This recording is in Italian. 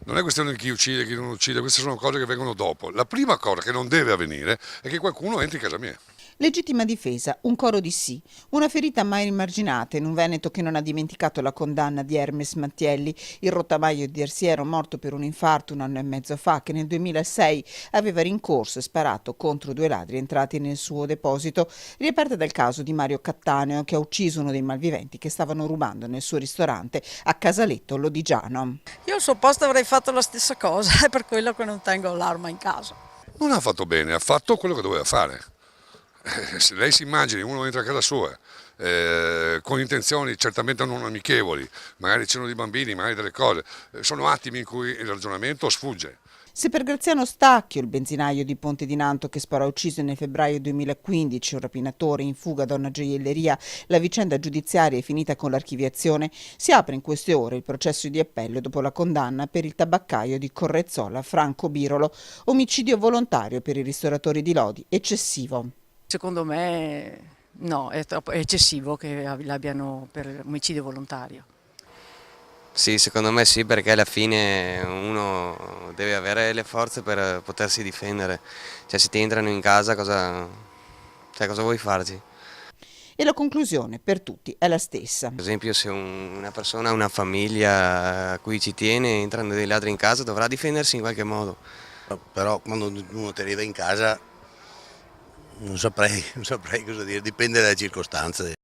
Non è questione di chi uccide, chi non uccide, queste sono cose che vengono dopo. La prima cosa che non deve avvenire è che qualcuno entri in casa mia. Legittima difesa, un coro di sì, una ferita mai rimarginata in un Veneto che non ha dimenticato la condanna di Hermes Mattielli, il rottamaio di Ersiero morto per un infarto un anno e mezzo fa, che nel 2006 aveva rincorso e sparato contro due ladri entrati nel suo deposito. Riaperta dal caso di Mario Cattaneo, che ha ucciso uno dei malviventi che stavano rubando nel suo ristorante a Casaletto Lodigiano. Io al suo posto avrei fatto la stessa cosa, è per quello che non tengo l'arma in casa. Non ha fatto bene, ha fatto quello che doveva fare. Se lei si immagini, uno entra a casa sua con intenzioni certamente non amichevoli, magari c'erano dei bambini, magari delle cose, sono attimi in cui il ragionamento sfugge. Se per Graziano Stacchio, il benzinaio di Ponte di Nanto che sparò ucciso nel febbraio 2015 un rapinatore in fuga da una gioielleria, la vicenda giudiziaria è finita con l'archiviazione, si apre in queste ore il processo di appello dopo la condanna per il tabaccaio di Correzzola Franco Birolo, omicidio volontario per i ristoratori di Lodi, eccessivo. Secondo me no, è eccessivo che l'abbiano per omicidio volontario. Sì, secondo me sì, perché alla fine uno deve avere le forze per potersi difendere. Cioè, se ti entrano in casa, cosa vuoi farci? E la conclusione per tutti è la stessa. Per esempio, se una persona ha una famiglia a cui ci tiene, entrano dei ladri in casa, dovrà difendersi in qualche modo. Però quando uno ti arriva in casa non saprei cosa dire, dipende dalle circostanze.